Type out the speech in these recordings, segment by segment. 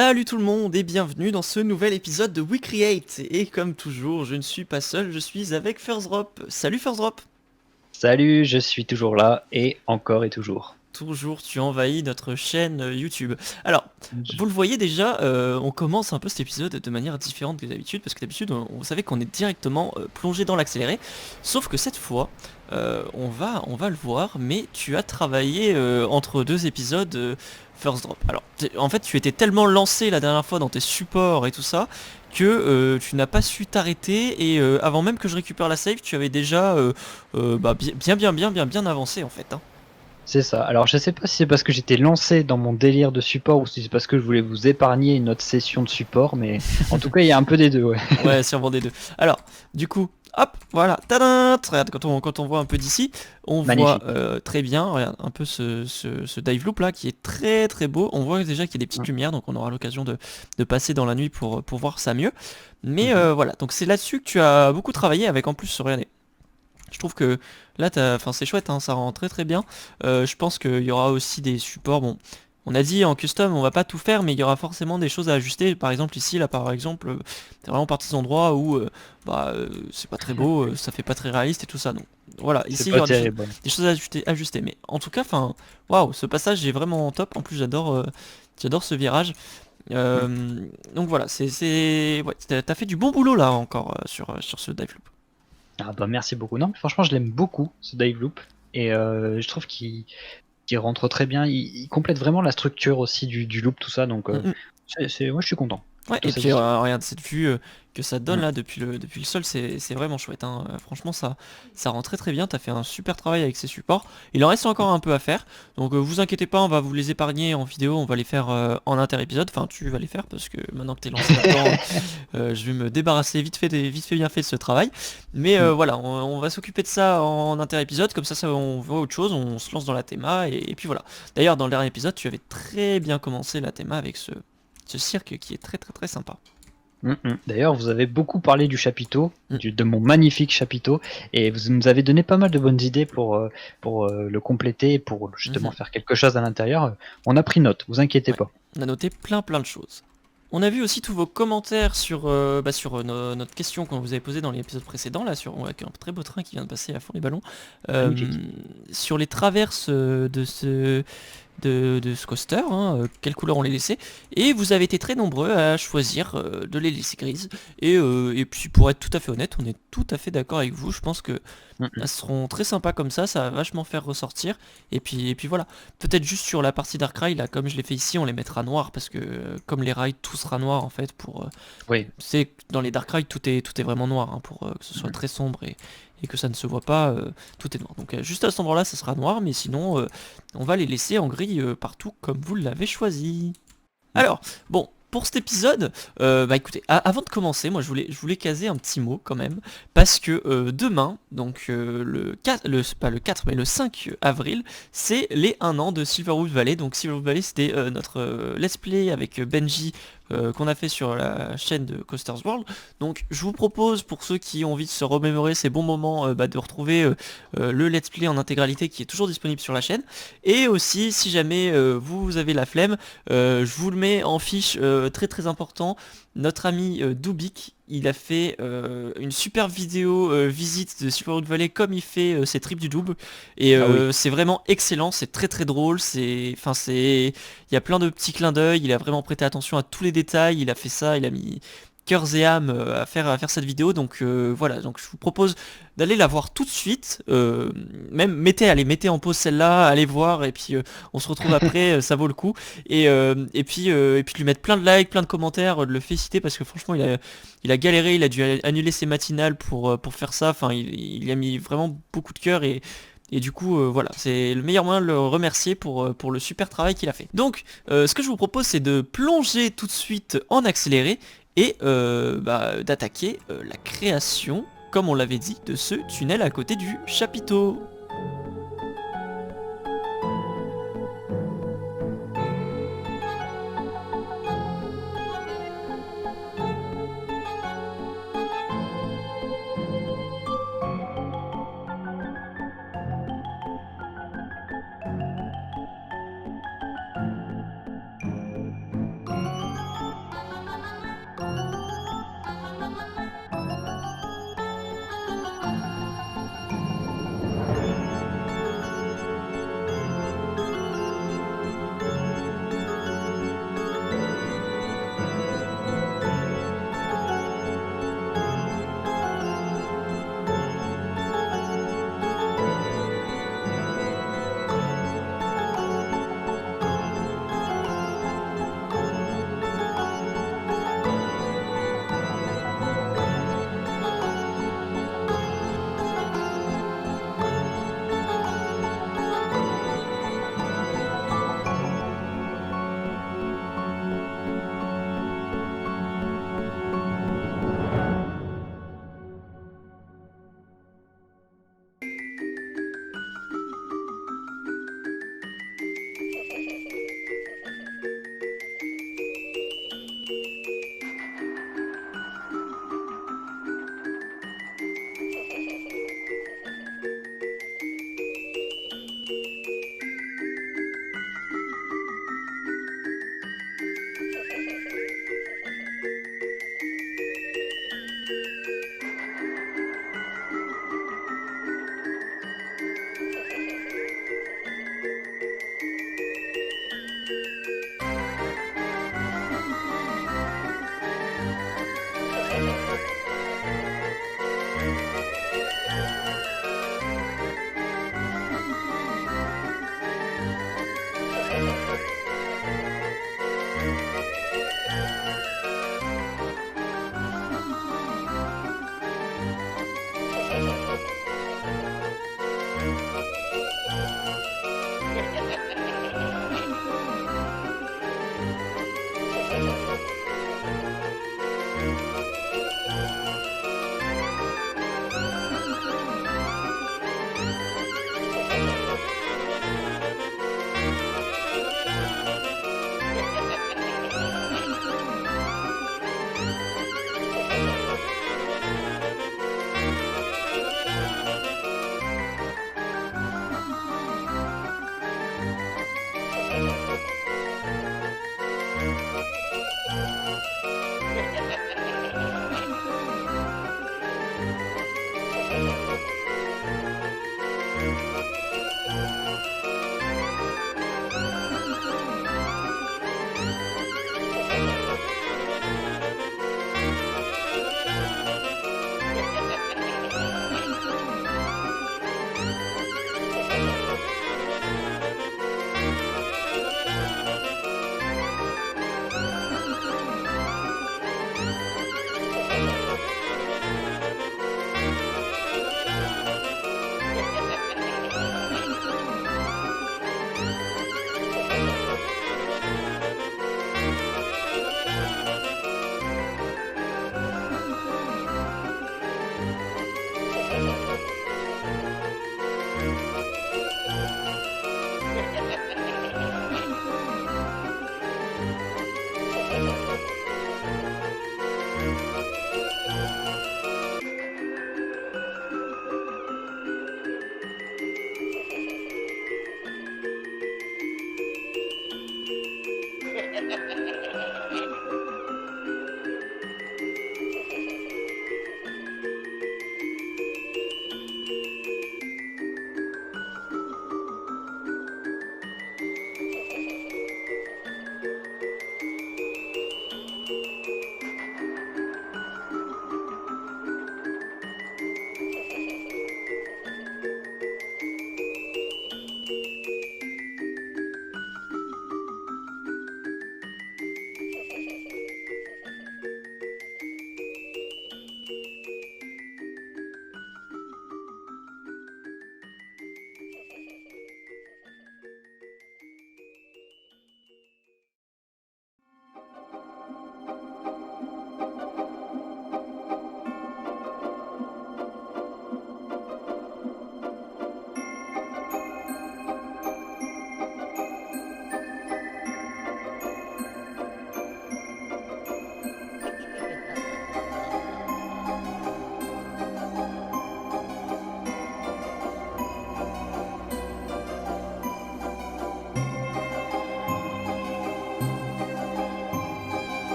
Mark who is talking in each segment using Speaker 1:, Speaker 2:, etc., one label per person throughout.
Speaker 1: Salut tout le monde et bienvenue dans ce nouvel épisode de We Create. Et comme toujours, je ne suis pas seul, je suis avec First Drop. Salut First Drop.
Speaker 2: Salut, je suis toujours là et encore et toujours.
Speaker 1: Toujours tu envahis notre chaîne YouTube. Alors,
Speaker 2: Je-
Speaker 1: vous le voyez déjà, on commence un peu cet épisode de manière différente que d'habitude, parce que d'habitude, vous savez qu'on est directement plongé dans l'accéléré. Sauf que cette fois, on va le voir, mais tu as travaillé entre deux épisodes First Drop. Alors, en fait, tu étais tellement lancé la dernière fois dans tes supports et tout ça, que tu n'as pas su t'arrêter, et avant même que je récupère la save, tu avais déjà bien avancé en fait, hein.
Speaker 2: C'est ça. Alors je sais pas si c'est parce que j'étais lancé dans mon délire de support ou si c'est parce que je voulais vous épargner une autre session de support, mais en tout cas il y a un peu des deux, ouais.
Speaker 1: Ouais, sûrement des deux. Alors, du coup, hop, voilà, tadam. Regarde, quand on voit un peu d'ici, on voit
Speaker 2: Magnifique.
Speaker 1: très bien, regarde, un peu ce dive loop là qui est très très beau. On voit déjà qu'il y a des petites
Speaker 2: Mm.
Speaker 1: lumières, donc on aura l'occasion de passer dans la nuit pour voir ça mieux. Mais
Speaker 2: Mhm.
Speaker 1: voilà, donc c'est là-dessus que tu as beaucoup travaillé avec en plus, regardez. Je trouve que là, enfin, c'est chouette, hein, ça rend très très bien. Je pense qu'il y aura aussi des supports. Bon, on a dit en custom, on va pas tout faire, mais il y aura forcément des choses à ajuster. Par exemple, ici, là, par exemple, c'est vraiment partie des endroits où c'est pas très beau, ça fait pas très réaliste et tout ça. Donc voilà,
Speaker 2: C'est
Speaker 1: ici, il y
Speaker 2: pas
Speaker 1: aura
Speaker 2: terrible. Ouais.
Speaker 1: des choses à ajuster. Mais en tout cas, enfin, waouh, ce passage est vraiment top. En plus, j'adore ce virage.
Speaker 2: Mm.
Speaker 1: Donc voilà, ouais, t'as fait du bon boulot là encore sur ce dive loop.
Speaker 2: Ah bah merci beaucoup. Non, franchement je l'aime beaucoup ce dive loop et je trouve qu'il rentre très bien. Il complète vraiment la structure aussi du loop tout ça, donc
Speaker 1: Mm, mm.
Speaker 2: moi je suis content,
Speaker 1: Ouais,
Speaker 2: plutôt
Speaker 1: et puis
Speaker 2: satisfait.
Speaker 1: regarde cette vue que ça donne
Speaker 2: Mm.
Speaker 1: là depuis le sol, c'est vraiment chouette, hein. Franchement, ça rend très très bien. T'as fait un super travail avec ces supports. Il en reste encore un peu à faire, donc vous inquiétez pas, on va vous les épargner en vidéo, on va les faire en inter-épisode. Enfin, tu vas les faire parce que maintenant que t'es lancé là-dedans, je vais me débarrasser vite fait bien fait de ce travail. Mais
Speaker 2: Mm.
Speaker 1: voilà, on va s'occuper de ça en inter-épisode, comme ça on voit autre chose, on se lance dans la théma et puis voilà. D'ailleurs, dans le dernier épisode, tu avais très bien commencé la théma avec ce cirque qui est très très très sympa.
Speaker 2: D'ailleurs, vous avez beaucoup parlé du chapiteau,
Speaker 1: Mm.
Speaker 2: de mon magnifique chapiteau, et vous nous avez donné pas mal de bonnes idées pour le compléter, et pour justement
Speaker 1: Mhm.
Speaker 2: faire quelque chose à l'intérieur. On a pris note, vous inquiétez
Speaker 1: Ouais,
Speaker 2: pas.
Speaker 1: on a noté plein de choses. On a vu aussi tous vos commentaires sur notre question qu'on vous avait posée dans l'épisode précédent, là, avec un très beau train qui vient de passer à fond les ballons,
Speaker 2: Magnifique.
Speaker 1: sur les traverses de ce coaster, hein, quelle couleur on les laissait, et vous avez été très nombreux à choisir de les laisser grises, et puis pour être tout à fait honnête, on est tout à fait d'accord avec vous, je pense que
Speaker 2: Mm,
Speaker 1: elles
Speaker 2: mm.
Speaker 1: seront très sympas comme ça va vachement faire ressortir, et puis voilà, peut-être juste sur la partie Dark Ride, là, comme je l'ai fait ici, on les mettra noirs, parce que comme les rides, tout sera noir en fait,
Speaker 2: Oui.
Speaker 1: c'est dans les Dark Ride, tout est vraiment noir, hein, pour que ce soit
Speaker 2: Mm.
Speaker 1: très sombre et que ça ne se voit pas, tout est noir. Donc juste à cet endroit-là, ça sera noir, mais sinon, on va les laisser en gris partout comme vous l'avez choisi.
Speaker 2: Mm.
Speaker 1: Alors, bon, pour cet épisode, bah écoutez, avant de commencer, moi je voulais caser un petit mot quand même, parce que demain, donc le 4, pas le 4, mais le 5 avril, c'est les 1 an de Silverwood Valley. Donc Silverwood Valley, c'était notre let's play avec Benji qu'on a fait sur la chaîne de Coasters World. Donc je vous propose, pour ceux qui ont envie de se remémorer ces bons moments, de retrouver le let's play en intégralité qui est toujours disponible sur la chaîne. Et aussi, si jamais vous avez la flemme, je vous le mets en fiche, très très important. Notre ami Dubik, il a fait une super vidéo visite de Silverwood Valley comme il fait ses trips du double. Et
Speaker 2: Ah oui.
Speaker 1: c'est vraiment excellent, c'est très très drôle. Il y a plein de petits clins d'œil. Il a vraiment prêté attention à tous les détails. Il a fait ça, il a mis cœurs et âme à faire cette vidéo. Donc voilà, donc je vous propose d'aller la voir tout de suite. Même mettez en pause celle-là, allez voir et puis on se retrouve après, ça vaut le coup. Et puis de lui mettre plein de likes, plein de commentaires, de le féliciter parce que franchement il a galéré, il a dû annuler ses matinales pour faire ça. Enfin il a mis vraiment beaucoup de cœur et du coup, voilà, c'est le meilleur moyen de le remercier pour le super travail qu'il a fait. Donc, ce que je vous propose, c'est de plonger tout de suite en accéléré et d'attaquer la création, comme on l'avait dit, de ce tunnel à côté du chapiteau.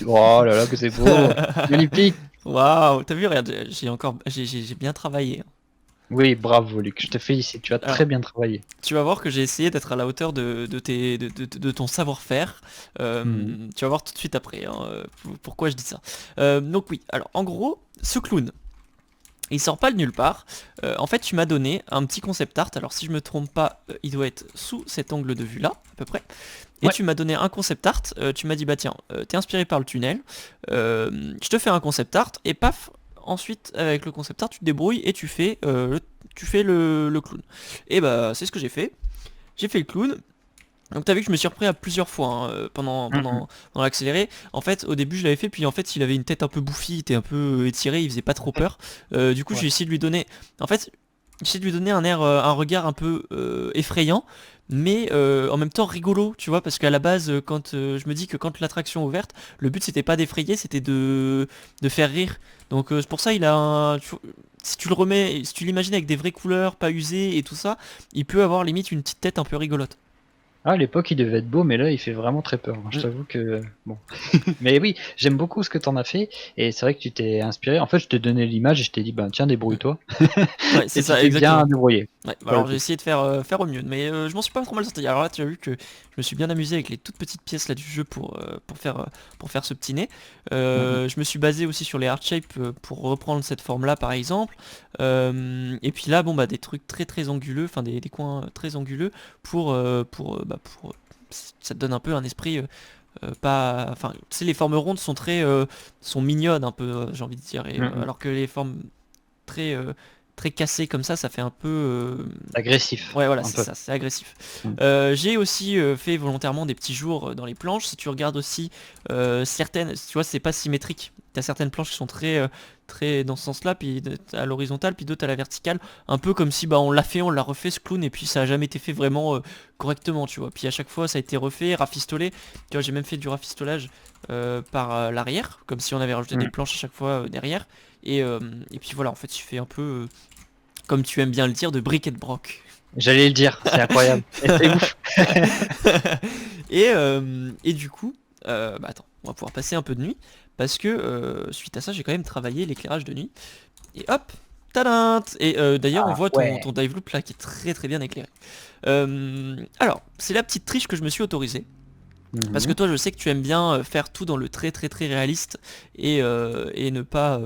Speaker 2: Oh là là, que c'est beau. Magnifique.
Speaker 1: Waouh, t'as vu, regarde, j'ai bien travaillé.
Speaker 2: Oui, bravo Luc, je te félicite, tu as
Speaker 1: Alors,
Speaker 2: très bien travaillé.
Speaker 1: tu vas voir que j'ai essayé d'être à la hauteur de ton savoir-faire. Tu vas voir tout de suite après hein, pourquoi je dis ça. Donc oui, alors en gros, ce clown, il sort pas de nulle part. En fait, tu m'as donné un petit concept art. Alors si je me trompe pas, il doit être sous cet angle de vue là, à peu près. Et
Speaker 2: Ouais.
Speaker 1: tu m'as donné un concept art. Tu m'as dit bah tiens, t'es inspiré par le tunnel. Je te fais un concept art et paf. Ensuite, avec le concept art, tu te débrouilles et tu fais le clown. Et bah c'est ce que j'ai fait. J'ai fait le clown. Donc t'as vu que je me suis repris à plusieurs fois hein, pendant l'accéléré. En fait au début je l'avais fait puis en fait il avait une tête un peu bouffie, il était un peu étiré, il faisait pas trop peur. Du coup
Speaker 2: Ouais.
Speaker 1: j'ai essayé de lui donner. En fait j'ai essayé de lui donner un air, un regard un peu effrayant, mais en même temps rigolo, tu vois, parce qu'à la base quand je me dis que quand l'attraction est ouverte, le but c'était pas d'effrayer, c'était de faire rire. Donc c'est pour ça il a si tu le remets, si tu l'imagines avec des vraies couleurs, pas usées et tout ça, il peut avoir limite une petite tête un peu rigolote.
Speaker 2: Ah, à l'époque, il devait être beau, mais là, il fait vraiment très peur. Je
Speaker 1: Mm.
Speaker 2: t'avoue que bon. Mais oui, j'aime beaucoup ce que t'en as fait, et c'est vrai que tu t'es inspiré. En fait, je t'ai donné l'image et je t'ai dit, ben tiens, débrouille-toi.
Speaker 1: Ouais, c'est
Speaker 2: Et tu
Speaker 1: ça,
Speaker 2: t'es bien
Speaker 1: exactement.
Speaker 2: débrouillé.
Speaker 1: Ouais, bah
Speaker 2: Voilà,
Speaker 1: alors j'ai essayé de faire au mieux, mais je m'en suis pas trop mal sorti. Alors là, tu as vu que je me suis bien amusé avec les toutes petites pièces là du jeu pour faire ce petit nez. Je me suis basé aussi sur les hard shapes pour reprendre cette forme là par exemple. Et puis là, bon bah des trucs très très anguleux, enfin des coins très anguleux ça te donne un peu un esprit pas, enfin, tu sais les formes rondes sont sont mignonnes un peu, j'ai envie de dire, alors que les formes très très cassées comme ça fait un peu
Speaker 2: agressif,
Speaker 1: ouais voilà
Speaker 2: un
Speaker 1: c'est
Speaker 2: peu.
Speaker 1: ça, c'est agressif.
Speaker 2: Mm.
Speaker 1: J'ai aussi fait volontairement des petits jours dans les planches. Si tu regardes aussi certaines, tu vois c'est pas symétrique. T'as certaines planches qui sont très dans ce sens-là, puis à l'horizontale, puis d'autres à la verticale, un peu comme si bah on l'a fait, on l'a refait ce clown, et puis ça a jamais été fait vraiment correctement, tu vois. Puis à chaque fois ça a été refait, rafistolé. Tu vois j'ai même fait du rafistolage par l'arrière, comme si on avait rajouté des
Speaker 2: Mm.
Speaker 1: planches à chaque fois derrière. Et puis voilà, en fait tu fais un peu comme tu aimes bien le dire, de brick et de broc.
Speaker 2: J'allais le dire, c'est incroyable. Et c'est ouf.
Speaker 1: Et du coup, bah attends, on va pouvoir passer un peu de nuit, parce que suite à ça, j'ai quand même travaillé l'éclairage de nuit. Et hop, tadam. Et d'ailleurs, on
Speaker 2: Ah
Speaker 1: voit ton,
Speaker 2: ouais.
Speaker 1: ton dive loop là qui est très très bien éclairé. Alors, c'est la petite triche que je me suis autorisée. Parce que
Speaker 2: Mhm.
Speaker 1: toi, je sais que tu aimes bien faire tout dans le très très très réaliste et ne pas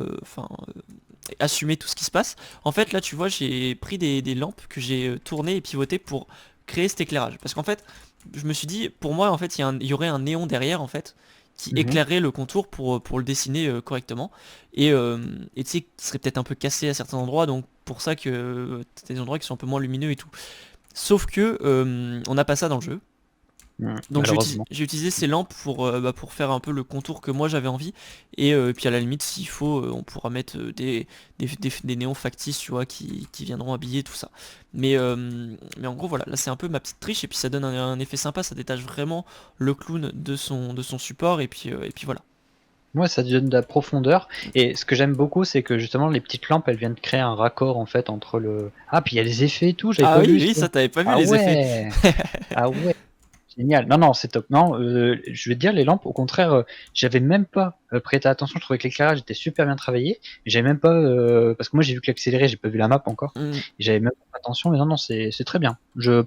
Speaker 1: assumer tout ce qui se passe. En fait, là, tu vois, j'ai pris des lampes que j'ai tournées et pivotées pour créer cet éclairage. Parce qu'en fait, je me suis dit, pour moi, en fait, il y aurait un néon derrière, en fait, qui
Speaker 2: Mhm.
Speaker 1: éclairerait le contour pour le dessiner correctement. Et, et tu sais, qui serait peut-être un peu cassé à certains endroits, donc pour ça que t'as des endroits qui sont un peu moins lumineux et tout. Sauf que on n'a pas ça dans le jeu. Donc
Speaker 2: Malheureusement.
Speaker 1: j'ai utilisé ces lampes pour faire un peu le contour que moi j'avais envie. Et puis à la limite, s'il faut, on pourra mettre des néons factices, tu vois, qui viendront habiller tout ça. Mais en gros, voilà, là c'est un peu ma petite triche, et puis ça donne un effet sympa, ça détache vraiment le clown de son support, et puis voilà.
Speaker 2: Ouais, ça donne de la profondeur. Et ce que j'aime beaucoup, c'est que justement, les petites lampes, elles viennent créer un raccord en fait entre le. Ah, puis il y a les effets et tout, j'avais
Speaker 1: Ah
Speaker 2: pas
Speaker 1: oui,
Speaker 2: vu
Speaker 1: oui,
Speaker 2: ça.
Speaker 1: ça t'avais pas vu
Speaker 2: Ah
Speaker 1: les effets.
Speaker 2: ouais! Ah ouais! Génial. Non, non, c'est top. Non, je vais te dire, les lampes, au contraire, j'avais même pas prêté attention. Je trouvais que l'éclairage était super bien travaillé. J'avais même pas, parce que moi j'ai vu que l'accéléré, j'ai pas vu la map encore.
Speaker 1: Hmm.
Speaker 2: Et j'avais même pas fait attention. Mais non, non, c'est très bien.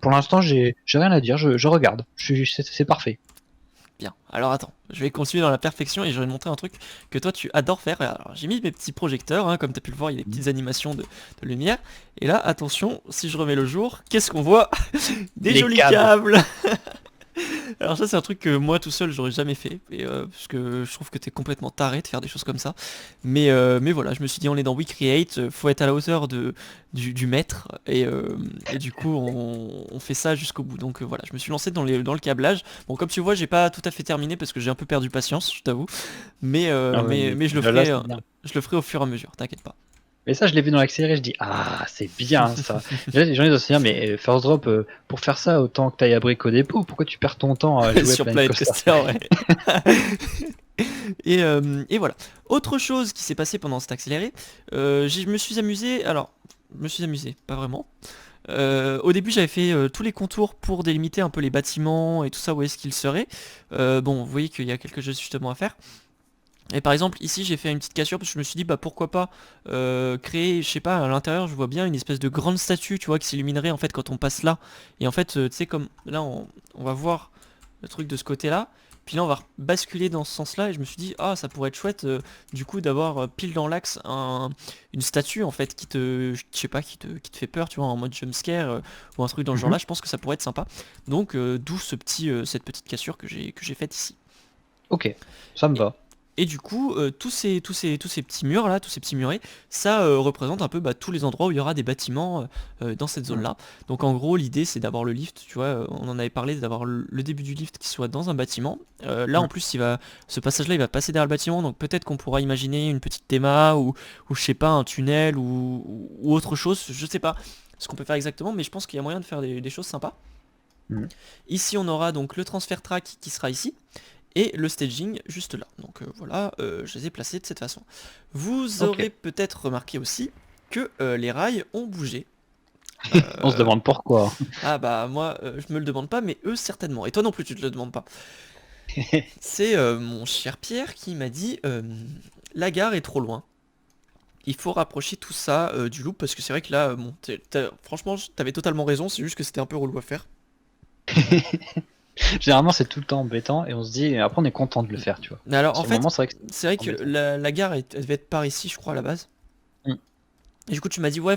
Speaker 2: Pour l'instant, j'ai rien à dire. Je regarde. C'est parfait.
Speaker 1: Bien, alors attends, je vais continuer dans la perfection et je vais te montrer un truc que toi tu adores faire. Alors j'ai mis mes petits projecteurs, hein, comme tu as pu le voir, il y a des petites animations de lumière. Et là, attention, si je remets le jour, qu'est-ce qu'on voit? Des
Speaker 2: Les
Speaker 1: jolis
Speaker 2: câbles.
Speaker 1: câbles. Alors ça c'est un truc que moi tout seul j'aurais jamais fait, parce que je trouve que t'es complètement taré de faire des choses comme ça. Mais voilà, je me suis dit on est dans WeCreate, faut être à la hauteur du maître, et du coup on fait ça jusqu'au bout. Donc voilà, je me suis lancé dans le câblage. Bon comme tu vois j'ai pas tout à fait terminé parce que j'ai un peu perdu patience, je t'avoue. Mais,
Speaker 2: Ah
Speaker 1: euh,
Speaker 2: ouais,
Speaker 1: mais,
Speaker 2: mais
Speaker 1: mais je le
Speaker 2: là,
Speaker 1: ferai,
Speaker 2: c'est
Speaker 1: euh,
Speaker 2: bien.
Speaker 1: je le ferai au fur et à mesure, t'inquiète pas.
Speaker 2: Mais ça, je l'ai vu dans l'accéléré, je dis, ah, c'est bien ça. Là, les gens ils doivent se dire, mais First Drop, pour faire ça, autant que t'ailles à Brico Dépôt, pourquoi tu perds ton temps à jouer à
Speaker 1: Sur
Speaker 2: Planet
Speaker 1: Planet
Speaker 2: Coaster?
Speaker 1: Coaster, ouais. Et voilà. Autre chose qui s'est passé pendant cet accéléré, je me suis amusé. Alors, je me suis amusé, pas vraiment. Au début, j'avais fait tous les contours pour délimiter un peu les bâtiments et tout ça, où est-ce qu'ils seraient. Bon, vous voyez qu'il y a quelques ajustements à faire. Et par exemple, ici, j'ai fait une petite cassure parce que je me suis dit, bah pourquoi pas créer, je sais pas, à l'intérieur, je vois bien une espèce de grande statue, tu vois, qui s'illuminerait en fait quand on passe là. Et en fait, tu sais, comme là, on va voir le truc de ce côté-là. Puis là, on va basculer dans ce sens-là. Et je me suis dit, ah, ça pourrait être chouette, du coup, d'avoir pile dans l'axe une statue, en fait, je sais pas, qui te fait peur, tu vois, en mode jumpscare, ou un truc dans le
Speaker 2: Mhm.
Speaker 1: genre-là. Je pense que ça pourrait être sympa. Donc, d'où cette petite cassure que j'ai faite ici.
Speaker 2: Ok, ça me
Speaker 1: Et,
Speaker 2: va.
Speaker 1: et du coup, tous ces petits murs là, tous ces petits murets, ça représente un peu tous les endroits où il y aura des bâtiments dans cette
Speaker 2: Mm.
Speaker 1: zone-là. Donc en gros, l'idée c'est d'avoir le lift, tu vois, on en avait parlé, d'avoir le début du lift qui soit dans un bâtiment. Là en
Speaker 2: Mm.
Speaker 1: plus, ce passage-là, il va passer derrière le bâtiment, donc peut-être qu'on pourra imaginer une petite théma ou je sais pas, un tunnel ou autre chose, je sais pas ce qu'on peut faire exactement, mais je pense qu'il y a moyen de faire des choses sympas.
Speaker 2: Mm.
Speaker 1: Ici, on aura donc le transfert track qui sera ici et le staging juste là. Donc voilà, je les ai placés de cette façon. Vous
Speaker 2: Ok.
Speaker 1: aurez peut-être remarqué aussi que les rails ont bougé.
Speaker 2: On se
Speaker 1: Euh,
Speaker 2: demande pourquoi.
Speaker 1: ah bah moi je me le demande pas, mais eux certainement. Et toi non plus tu te le demandes pas. C'est mon cher Pierre qui m'a dit la gare est trop loin. Il faut rapprocher tout ça du loop parce que c'est vrai que là, bon, franchement, t'avais totalement raison, c'est juste que c'était un peu relou à faire.
Speaker 2: Généralement, c'est tout le temps embêtant et on se dit, après, on est content de le faire, tu vois.
Speaker 1: Mais alors en
Speaker 2: Sur le
Speaker 1: fait,
Speaker 2: moment, c'est vrai que
Speaker 1: c'est vrai
Speaker 2: c'est
Speaker 1: que
Speaker 2: embêtant.
Speaker 1: la gare elle devait être par ici, je crois à la base.
Speaker 2: Mm.
Speaker 1: Et du coup, tu m'as dit, ouais,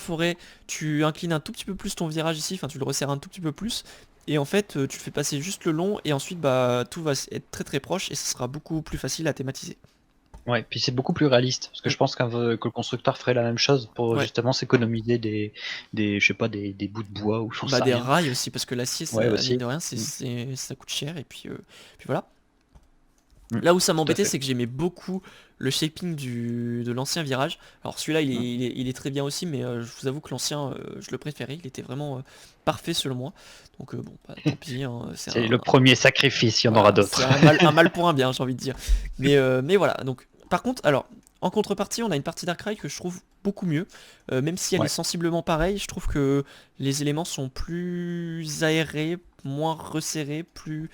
Speaker 1: tu inclines un tout petit peu plus ton virage ici, enfin, tu le resserres un tout petit peu plus. Et en fait, tu le fais passer juste le long, et ensuite, bah, tout va être très très proche, et ce sera beaucoup plus facile à thématiser.
Speaker 2: Ouais, puis c'est beaucoup plus réaliste, parce que
Speaker 1: Mm.
Speaker 2: je pense que le constructeur ferait la même chose pour
Speaker 1: Ouais.
Speaker 2: justement s'économiser je sais pas, des bouts de bois ou j'en
Speaker 1: Bah,
Speaker 2: sais
Speaker 1: des
Speaker 2: rien.
Speaker 1: rails aussi, parce que l'acier,
Speaker 2: Ouais,
Speaker 1: mine
Speaker 2: aussi.
Speaker 1: de rien,
Speaker 2: Mm.
Speaker 1: ça coûte cher, et puis voilà.
Speaker 2: Mm.
Speaker 1: Là où ça
Speaker 2: Tout à
Speaker 1: m'embêtait,
Speaker 2: fait.
Speaker 1: c'est que j'aimais beaucoup le shaping de l'ancien virage. Alors celui-là, il est,
Speaker 2: Mm.
Speaker 1: il est- il est très bien aussi, mais je vous avoue que l'ancien, je le préférais. Il était vraiment parfait selon moi. Donc bon, bah, tant pis, hein,
Speaker 2: C'est le premier sacrifice, il y en aura
Speaker 1: voilà, c'est
Speaker 2: d'autres.
Speaker 1: un mal pour un bien, j'ai envie de dire. Mais voilà, donc par contre, alors, en contrepartie, on a une partie Darkrai que je trouve beaucoup mieux. Même si elle est
Speaker 2: Ouais.
Speaker 1: sensiblement pareille, je trouve que les éléments sont plus aérés, moins resserrés, plus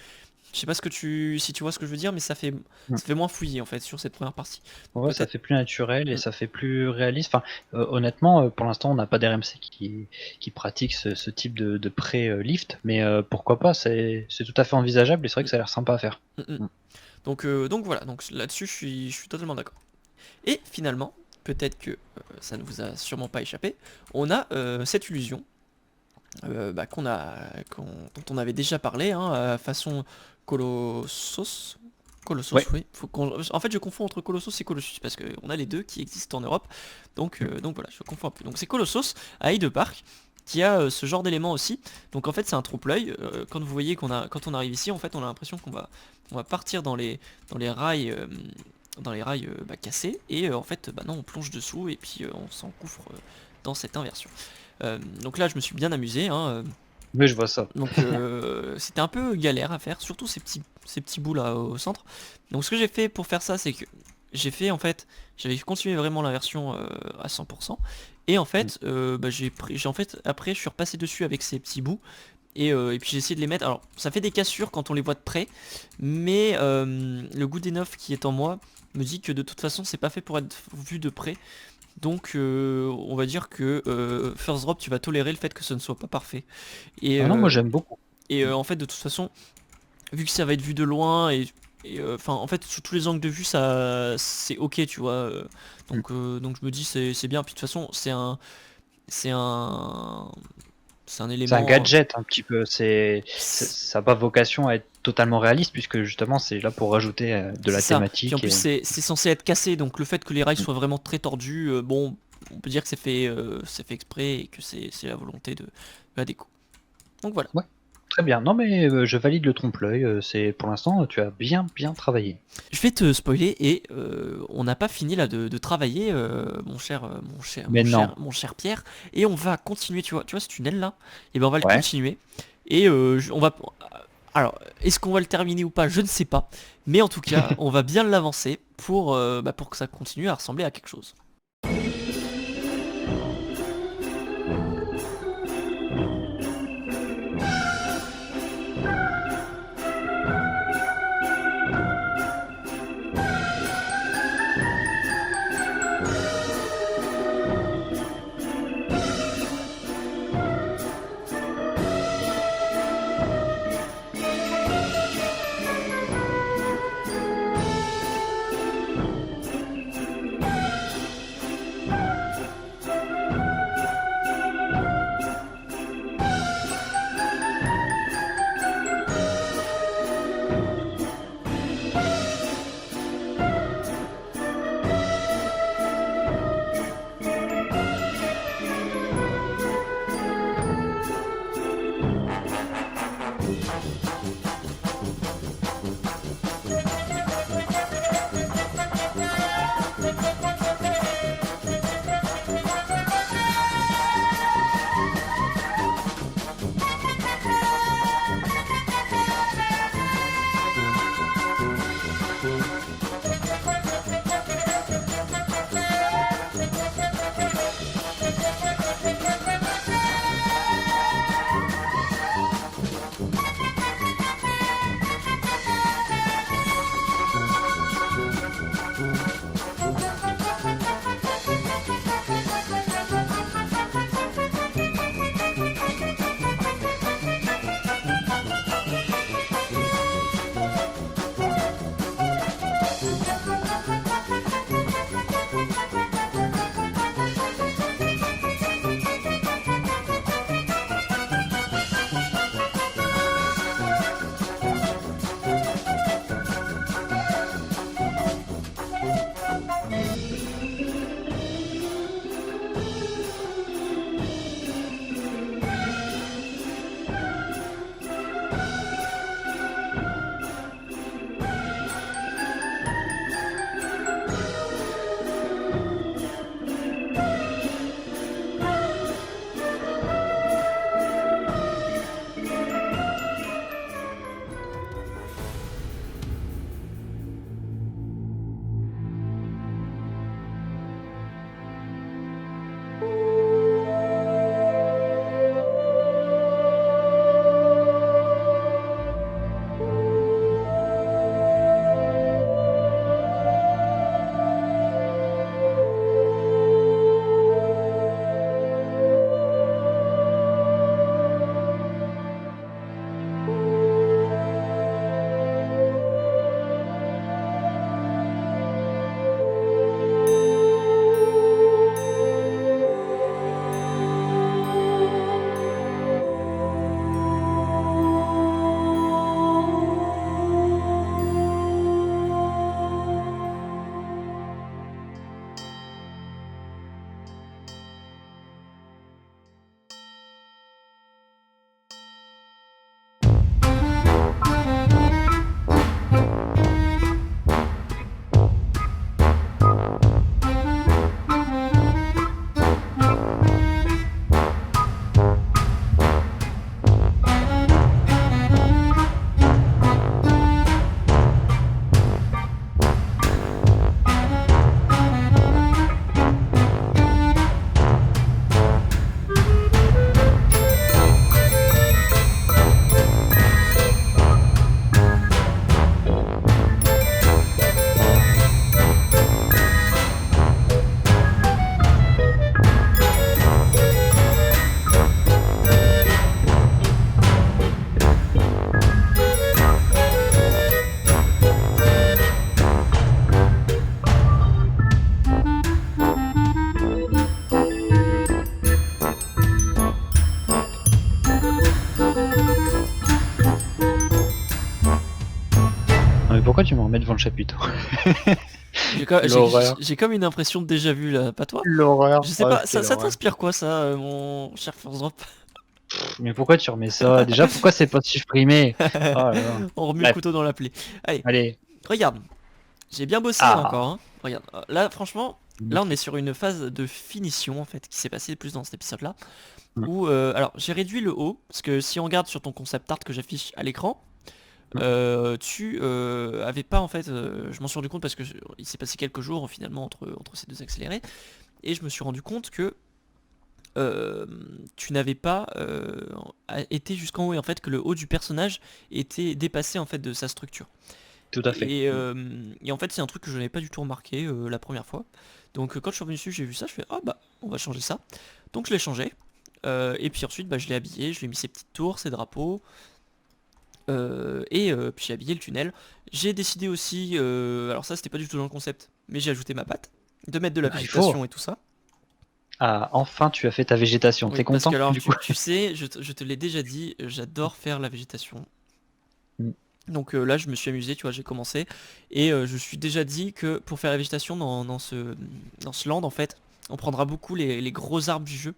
Speaker 1: Je sais pas si tu vois ce que je veux dire, mais
Speaker 2: Mm.
Speaker 1: ça fait moins fouillé en fait sur cette première partie. Donc
Speaker 2: Ouais, ça
Speaker 1: peut-être.
Speaker 2: fait plus naturel et
Speaker 1: Mm,
Speaker 2: ça fait plus réaliste. Enfin, honnêtement, pour l'instant, on n'a pas d'RMC qui pratique ce type de pré-lift, mais pourquoi pas, c'est tout à fait envisageable et c'est vrai que ça a l'air sympa à faire.
Speaker 1: mm, mm.
Speaker 2: Mm.
Speaker 1: Donc voilà, donc là-dessus je suis totalement d'accord. Et finalement, peut-être que ça ne vous a sûrement pas échappé, on a cette illusion bah, dont on avait déjà parlé, hein, façon Colossos. Colossos,
Speaker 2: Ouais.
Speaker 1: oui. En fait, je confonds entre Colossos et Colossus parce qu'on a les deux qui existent en Europe.
Speaker 2: Mm.
Speaker 1: Donc voilà, je confonds un peu. Donc c'est Colossos à Hyde Park qui a ce genre d'élément aussi. Donc en fait, c'est un trompe-l'œil. Quand vous voyez quand on arrive ici, en fait, on a l'impression on va partir dans les rails. Bah, cassés et en fait bah non on plonge dessous et puis on s'engouffre dans cette inversion. Donc là je me suis bien amusé hein,
Speaker 2: Mais je vois ça.
Speaker 1: donc c'était un peu galère à faire, surtout ces petits bouts là au centre. Donc ce que j'ai fait pour faire ça, c'est que j'ai fait en fait, j'avais continué vraiment l'inversion à 100%. Et en
Speaker 2: Mm.
Speaker 1: fait, bah, en fait, après je suis repassé dessus avec ces petits bouts. Et puis j'ai essayé de les mettre. Alors ça fait des cassures quand on les voit de près, mais le goût des neufs qui est en moi me dit que de toute façon c'est pas fait pour être vu de près. Donc on va dire que First Drop tu vas tolérer le fait que ce ne soit pas parfait. Et,
Speaker 2: Ah non, moi j'aime beaucoup. Mm.
Speaker 1: en fait de toute façon, vu que ça va être vu de loin enfin en fait sous tous les angles de vue ça c'est ok tu vois.
Speaker 2: Mm.
Speaker 1: Donc je me dis c'est bien. Puis de toute façon c'est un c'est un
Speaker 2: C'est un
Speaker 1: élément.
Speaker 2: gadget un petit peu. Ça n'a pas vocation à être totalement réaliste puisque justement c'est là pour rajouter de
Speaker 1: C'est
Speaker 2: la
Speaker 1: ça. Puis en
Speaker 2: thématique
Speaker 1: plus,
Speaker 2: et.
Speaker 1: c'est censé être cassé, donc le fait que les rails
Speaker 2: Mm.
Speaker 1: soient vraiment très tordus, bon, on peut dire que c'est fait exprès et que c'est la volonté de la déco. Donc voilà.
Speaker 2: Ouais, très bien. Non mais je valide le trompe-l'œil. C'est pour l'instant tu as bien travaillé.
Speaker 1: Je vais te spoiler et on n'a pas fini là de travailler,
Speaker 2: Mais non.
Speaker 1: mon cher Pierre, et on va continuer. Tu vois ce tunnel là? Et ben on va le
Speaker 2: Ouais.
Speaker 1: continuer. Et on va. Alors, est-ce qu'on va le terminer ou pas? Je ne sais pas. Mais en tout cas, on va bien l'avancer pour que ça continue à ressembler à quelque chose.
Speaker 2: tu me remets devant le chapiteau?
Speaker 1: J'ai
Speaker 2: L'horreur.
Speaker 1: j'ai comme une impression de déjà vu là, pas toi?
Speaker 2: L'horreur.
Speaker 1: Je sais
Speaker 2: Oh,
Speaker 1: pas,
Speaker 2: quelle
Speaker 1: ça
Speaker 2: horreur.
Speaker 1: t'inspire quoi ça, mon cher Force Drop?
Speaker 2: Mais pourquoi tu remets ça? Déjà, pourquoi c'est pas supprimé? Oh là là.
Speaker 1: On remet le
Speaker 2: Bref,
Speaker 1: couteau dans la plaie. Allez,
Speaker 2: allez.
Speaker 1: regarde, j'ai bien bossé encore,
Speaker 2: Ah.
Speaker 1: hein. Regarde, là franchement, là on est sur une phase de finition en fait, qui s'est passée plus dans cet épisode-là,
Speaker 2: Mm,
Speaker 1: où, alors j'ai réduit le haut, parce que si on regarde sur ton concept art que j'affiche à l'écran,
Speaker 2: mm.
Speaker 1: tu avais pas en fait, je m'en suis rendu compte parce que il s'est passé quelques jours finalement entre ces deux accélérés, et je me suis rendu compte que euh, tu n'avais pas été jusqu'en haut, et en fait que le haut du personnage était dépassé en fait de sa structure.
Speaker 2: Tout à fait.
Speaker 1: Et en fait c'est un truc que je n'avais pas du tout remarqué la première fois. Donc quand je suis revenu dessus, j'ai vu ça, je fais ah bah on va changer ça. Donc je l'ai changé. Et puis ensuite bah, je l'ai habillé, je lui ai mis ses petites tours, ses drapeaux. Puis j'ai habillé le tunnel. J'ai décidé aussi, alors ça c'était pas du tout dans le concept, mais j'ai ajouté ma patte, de mettre de la
Speaker 2: Bah, il faut.
Speaker 1: végétation et tout ça.
Speaker 2: Ah, enfin, tu as fait ta végétation.
Speaker 1: Oui,
Speaker 2: T'es
Speaker 1: parce que
Speaker 2: content,
Speaker 1: alors
Speaker 2: du coup?
Speaker 1: tu sais, je te l'ai déjà dit, j'adore faire la végétation.
Speaker 2: Mm,
Speaker 1: Donc là je me suis amusé, tu vois, j'ai commencé. Et je me suis déjà dit que pour faire la végétation dans ce land en fait, on prendra beaucoup les gros arbres du jeu.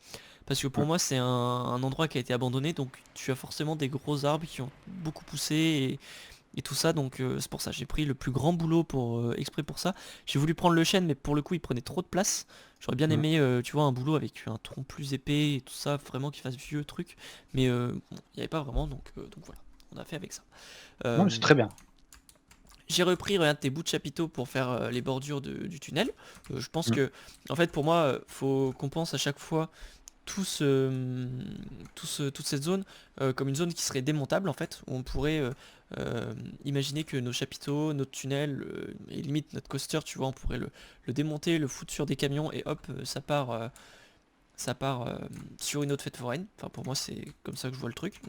Speaker 1: Parce que pour
Speaker 2: mm.
Speaker 1: moi c'est un endroit qui a été abandonné, donc tu as forcément des gros arbres qui ont beaucoup poussé et tout ça, donc c'est pour ça j'ai pris le plus grand boulot pour exprès pour ça. J'ai voulu prendre le chêne, mais pour le coup il prenait trop de place. J'aurais bien
Speaker 2: Mm.
Speaker 1: aimé, tu vois, un boulot avec un tronc plus épais et tout ça, vraiment qui fasse vieux truc, mais bon, il n'y avait pas vraiment, donc voilà, on a fait avec ça.
Speaker 2: Non,
Speaker 1: Euh,
Speaker 2: mais c'est très bien.
Speaker 1: j'ai repris, regarde, tes bouts de chapiteau pour faire les bordures du tunnel. Je pense
Speaker 2: Mm,
Speaker 1: que, en fait, pour moi, faut qu'on pense à chaque fois toute cette zone comme une zone qui serait démontable en fait, où on pourrait imaginer que nos chapiteaux, notre tunnel et limite notre coaster, tu vois, on pourrait le démonter, le foutre sur des camions et hop, ça part sur une autre fête foraine. Enfin pour moi c'est comme ça que je vois le truc.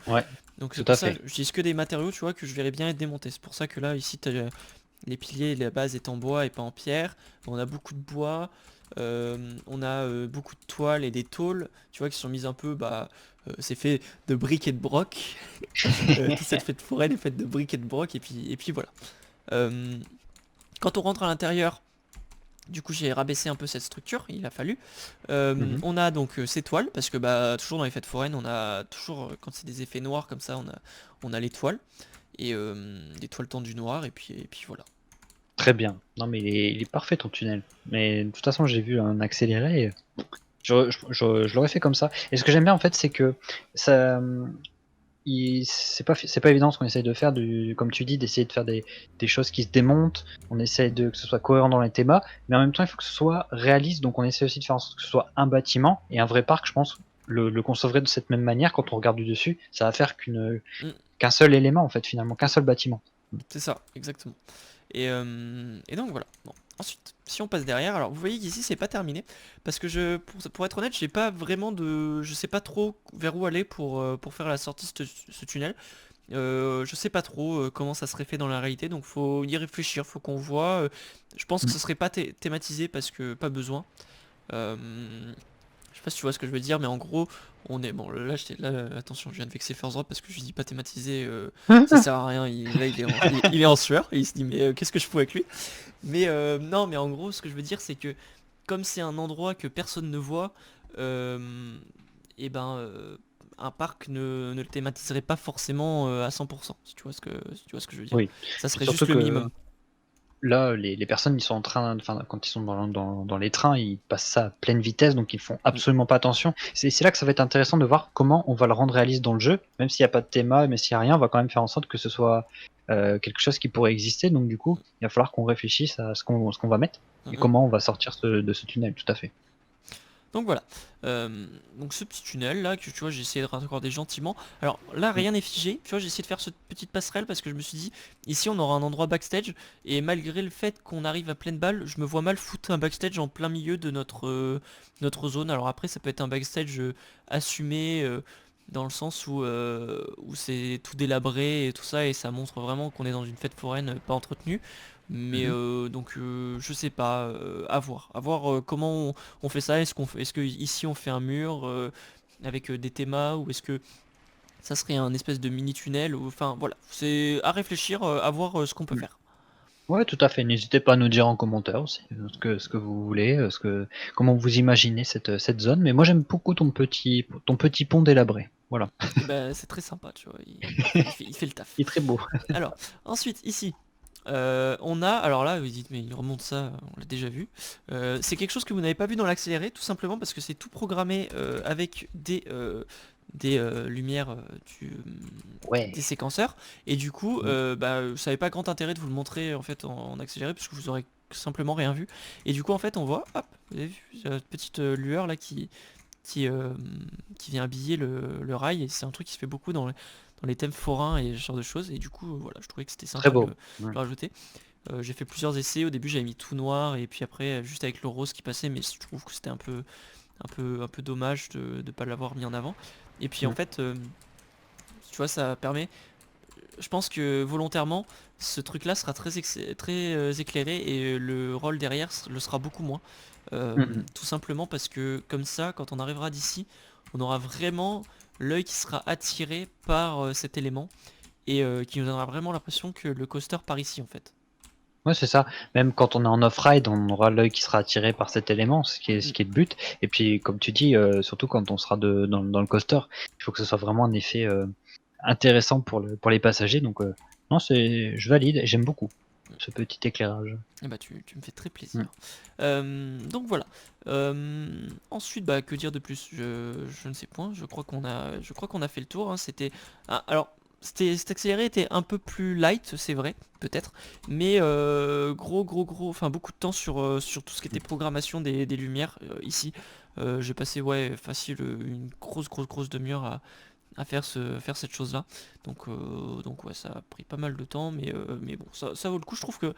Speaker 2: ouais,
Speaker 1: Donc c'est
Speaker 2: tout
Speaker 1: pour
Speaker 2: à
Speaker 1: ça,
Speaker 2: fait.
Speaker 1: j'utilise que des matériaux, tu vois, que je verrais bien être démontés. C'est pour ça que là ici t'as les piliers, la base est en bois et pas en pierre. On a beaucoup de bois. On a beaucoup de toiles et des tôles, tu vois, qui sont mises un peu, bah, c'est fait de briques et de broc. Toute cette fête foraine est faite de briques et de broc, et puis voilà. Euh, Quand on rentre à l'intérieur, du coup j'ai rabaissé un peu cette structure, il a fallu.
Speaker 2: Mhm.
Speaker 1: On a donc ces toiles, parce que bah toujours dans les fêtes foraines, on a toujours, quand c'est des effets noirs comme ça, on a les toiles, et des toiles tendues noires, et puis voilà.
Speaker 2: Très bien. Non, mais il est parfait ton tunnel. Mais de toute façon, j'ai vu un accéléré. Je l'aurais fait comme ça. Et ce que j'aime bien en fait, c'est que ça, c'est pas évident ce qu'on essaye de faire, comme tu dis, d'essayer de faire des choses qui se démontent. On essaye que ce soit cohérent dans les thémas, mais en même temps, il faut que ce soit réaliste. Donc, on essaie aussi de faire en sorte que ce soit un bâtiment et un vrai parc. Je pense le concevrait de cette même manière quand on regarde du dessus. Ça va faire
Speaker 1: Mm,
Speaker 2: qu'un seul élément en fait, finalement, qu'un seul bâtiment.
Speaker 1: c'est ça, exactement. Et donc voilà. Bon. Ensuite, si on passe derrière, alors vous voyez qu'ici c'est pas terminé, parce que pour être honnête, j'ai pas vraiment je sais pas trop vers où aller pour faire la sortie de ce tunnel. Je sais pas trop comment ça serait fait dans la réalité, donc faut y réfléchir, faut qu'on voit. Je pense que
Speaker 2: Mm.
Speaker 1: ce serait pas thématisé parce que pas besoin. Euh, je sais pas si tu vois ce que je veux dire, mais en gros, on est bon. Là, attention, je viens de vexer First Drop parce que je lui dis pas thématisé, ça sert à rien. Là, il est en sueur et il se dit mais qu'est-ce que je fous avec lui? Mais non, mais en gros, ce que je veux dire, c'est que comme c'est un endroit que personne ne voit, euh, et ben un parc ne le thématiserait pas forcément à 100%, si tu vois ce que je veux dire.
Speaker 2: Oui.
Speaker 1: Ça
Speaker 2: Puis
Speaker 1: serait
Speaker 2: surtout
Speaker 1: juste le
Speaker 2: que
Speaker 1: minimum.
Speaker 2: là, les personnes, ils sont en train, enfin, quand ils sont dans les trains, ils passent ça à pleine vitesse, donc ils font
Speaker 1: Mm,
Speaker 2: absolument pas attention. C'est là que ça va être intéressant de voir comment on va le rendre réaliste dans le jeu, même s'il n'y a pas de thème, mais s'il n'y a rien, on va quand même faire en sorte que ce soit quelque chose qui pourrait exister. Donc du coup, il va falloir qu'on réfléchisse à ce qu'on va mettre
Speaker 1: mm,
Speaker 2: et
Speaker 1: mm.
Speaker 2: comment on va sortir de ce tunnel, tout à fait.
Speaker 1: Donc voilà. Donc ce petit tunnel là que tu vois j'ai essayé de raccorder gentiment. Alors là
Speaker 2: Mm.
Speaker 1: rien n'est figé. Tu vois j'ai essayé de faire cette petite passerelle parce que je me suis dit ici on aura un endroit backstage et malgré le fait qu'on arrive à pleine balle, je me vois mal foutre un backstage en plein milieu de notre zone. Alors après ça peut être un backstage assumé dans le sens où c'est tout délabré et tout ça et ça montre vraiment qu'on est dans une fête foraine pas entretenue. Mais
Speaker 2: Mhm.
Speaker 1: je sais pas, à voir comment on fait ça. Est-ce que ici on fait un mur avec des thémas ou est-ce que ça serait un espèce de mini tunnel ou enfin voilà, c'est à réfléchir, à voir ce qu'on peut
Speaker 2: Mm.
Speaker 1: faire.
Speaker 2: Ouais, tout à fait. N'hésitez pas à nous dire en commentaire aussi ce que vous voulez, comment vous imaginez cette zone. Mais moi, j'aime beaucoup ton petit pont délabré. Voilà,
Speaker 1: Et ben c'est très sympa, tu vois, il fait le taf.
Speaker 2: il est très beau.
Speaker 1: Alors, ensuite, ici, on a, alors là, vous dites, mais il remonte ça, on l'a déjà vu. C'est quelque chose que vous n'avez pas vu dans l'accéléré, tout simplement parce que c'est tout programmé avec des lumières des
Speaker 2: Ouais.
Speaker 1: séquenceurs. Et du coup,
Speaker 2: Mm.
Speaker 1: ça n'avait pas grand intérêt de vous le montrer en fait en accéléré, parce que vous aurez simplement rien vu. Et du coup, en fait, on voit, hop, vous avez vu, cette petite lueur là qui, euh, qui vient habiller le rail, et c'est un truc qui se fait beaucoup dans les thèmes forains et ce genre de choses, et du coup voilà, je trouvais que c'était
Speaker 2: Très
Speaker 1: sympa de
Speaker 2: beau.
Speaker 1: le rajouter. J'ai fait plusieurs essais, au début j'avais mis tout noir, et puis après juste avec le rose qui passait, mais je trouve que c'était un peu dommage de pas l'avoir mis en avant. Et puis en
Speaker 2: Mm.
Speaker 1: fait, tu vois, ça permet, je pense que volontairement, ce truc là sera très éclairé, et le rôle derrière le sera beaucoup moins.
Speaker 2: Mm, mm.
Speaker 1: Tout simplement parce que comme ça, quand on arrivera d'ici, on aura vraiment l'œil qui sera attiré par cet élément, et qui nous donnera vraiment l'impression que le coaster part ici en fait.
Speaker 2: Ouais, c'est ça. Même quand on est en off-ride, on aura l'œil qui sera attiré par cet élément, ce
Speaker 1: Mm.
Speaker 2: qui est le but. Et puis, comme tu dis, surtout quand on sera dans le coaster, il faut que ce soit vraiment un effet intéressant pour les passagers. Donc, non, je valide et j'aime beaucoup ce petit éclairage.
Speaker 1: Eh bah tu me fais très plaisir.
Speaker 2: Mm.
Speaker 1: Donc voilà. Ensuite, bah que dire de plus? Je ne sais point. Je crois qu'on a fait le tour, hein. C'était, ah, alors cet accéléré était un peu plus light, c'est vrai, peut-être, mais enfin beaucoup de temps sur tout ce qui était programmation des lumières ici. J'ai passé, ouais, facile, une grosse demi-heure à faire cette chose-là. Donc ouais, ça a pris pas mal de temps, mais bon, ça vaut le coup. Je trouve que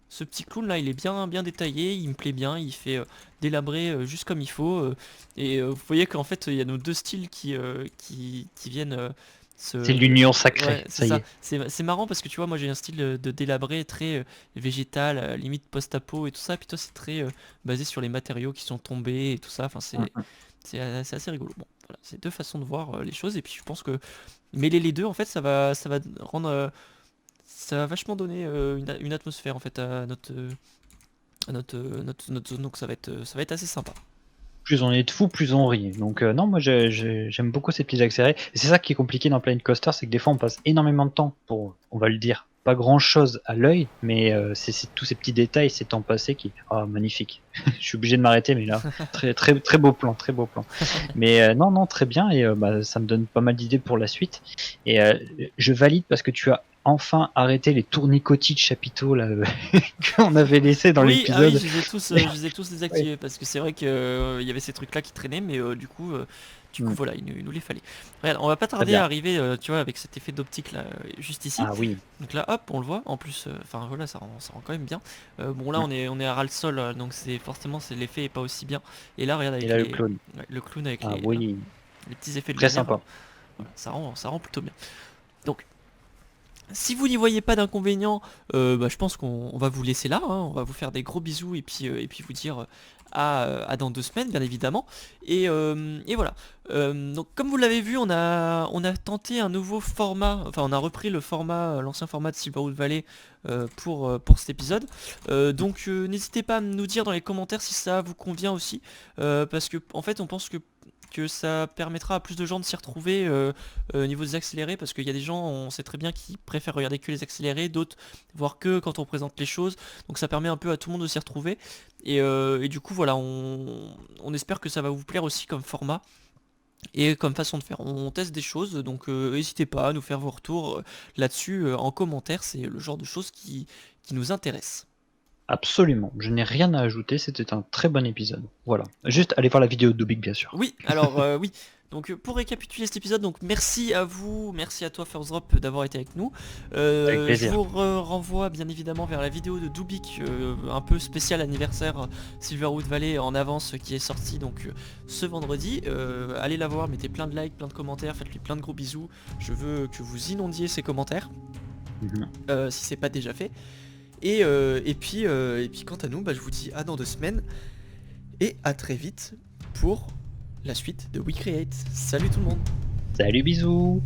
Speaker 1: ce petit clown là, il est bien détaillé, il me plaît bien, il fait délabré juste comme il faut. Et vous voyez qu'en fait, il y a nos deux styles qui viennent
Speaker 2: C'est
Speaker 1: se...
Speaker 2: l'union sacrée,
Speaker 1: Ouais, c'est
Speaker 2: ça y
Speaker 1: ça.
Speaker 2: est.
Speaker 1: C'est marrant parce que tu vois, moi j'ai un style de délabré très végétal, limite post-apo et tout ça. Puis toi, c'est très basé sur les matériaux qui sont tombés et tout ça. Enfin,
Speaker 2: Mm, mm.
Speaker 1: c'est assez rigolo. Bon, voilà, c'est deux façons de voir les choses. Et puis je pense que mêler les deux, en fait, ça va rendre... ça va vachement donner une atmosphère en fait notre zone, donc ça va être assez sympa.
Speaker 2: Plus on est de fous, plus on rit. Donc, non, moi j'aime beaucoup ces petits accélérés. Et c'est ça qui est compliqué dans Planet Coaster, c'est que des fois on passe énormément de temps pour, on va le dire, pas grand chose à l'œil, mais c'est tous ces petits détails, ces temps passés qui. Oh, magnifique. Je suis obligé de m'arrêter, mais là, très beau plan, très beau plan. Mais non, non, très bien, et bah, ça me donne pas mal d'idées pour la suite. Et je valide parce que tu as enfin arrêté les tournicotis de chapiteaux là, qu'on avait laissé dans
Speaker 1: Oui, ah oui,
Speaker 2: l'épisode.
Speaker 1: je les ai tous
Speaker 2: Ouais.
Speaker 1: désactivés parce que c'est vrai que il y avait ces trucs là qui traînaient, mais du coup
Speaker 2: Mm,
Speaker 1: voilà, il nous les fallait. Regarde, on va pas
Speaker 2: très
Speaker 1: tarder à
Speaker 2: bien.
Speaker 1: arriver, tu vois, avec cet effet d'optique là, juste ici.
Speaker 2: Ah oui.
Speaker 1: Donc là, hop, on le voit. En plus, enfin voilà, ça rend quand même bien. Bon là,
Speaker 2: Mm.
Speaker 1: on est à ras le sol, donc c'est forcément l'effet est pas aussi bien. Et là, regarde
Speaker 2: Et
Speaker 1: avec
Speaker 2: là, le clone.
Speaker 1: ouais, le clown avec
Speaker 2: Ah oui,
Speaker 1: les petits effets de
Speaker 2: très
Speaker 1: lumière,
Speaker 2: sympa.
Speaker 1: voilà, ça rend plutôt bien. Donc si vous n'y voyez pas d'inconvénient, je pense qu'on va vous laisser là, hein. On va vous faire des gros bisous, et puis vous dire à dans 2 semaines, bien évidemment. Et voilà. Donc comme vous l'avez vu, on a tenté un nouveau format, enfin on a repris le format, l'ancien format de Silverwood Valley pour cet épisode. N'hésitez pas à nous dire dans les commentaires si ça vous convient aussi, parce que en fait on pense que ça permettra à plus de gens de s'y retrouver au niveau des accélérés, parce qu'il y a des gens, on sait très bien, qui préfèrent regarder que les accélérés, d'autres voir que quand on présente les choses, donc ça permet un peu à tout le monde de s'y retrouver, et du coup voilà, on espère que ça va vous plaire aussi comme format et comme façon de faire. On teste des choses, donc n'hésitez pas à nous faire vos retours là-dessus en commentaire, c'est le genre de choses qui nous intéresse.
Speaker 2: Absolument. Je n'ai rien à ajouter. C'était un très bon épisode. Voilà. Juste allez voir la vidéo de Dubik, bien sûr.
Speaker 1: Oui, alors oui. Donc pour récapituler cet épisode, donc merci à vous, merci à toi First Drop d'avoir été avec nous.
Speaker 2: Avec
Speaker 1: Je
Speaker 2: plaisir.
Speaker 1: vous renvoie bien évidemment vers la vidéo de Dubik, un peu spécial anniversaire Silverwood Valley en avance, qui est sortie donc ce vendredi. Allez la voir, mettez plein de likes, plein de commentaires, faites-lui plein de gros bisous. Je veux que vous inondiez ses commentaires,
Speaker 2: Mhm.
Speaker 1: si c'est pas déjà fait. Et puis quant à nous, je vous dis à dans 2 semaines et à très vite pour la suite de We Create. Salut tout le monde!
Speaker 2: Salut, bisous.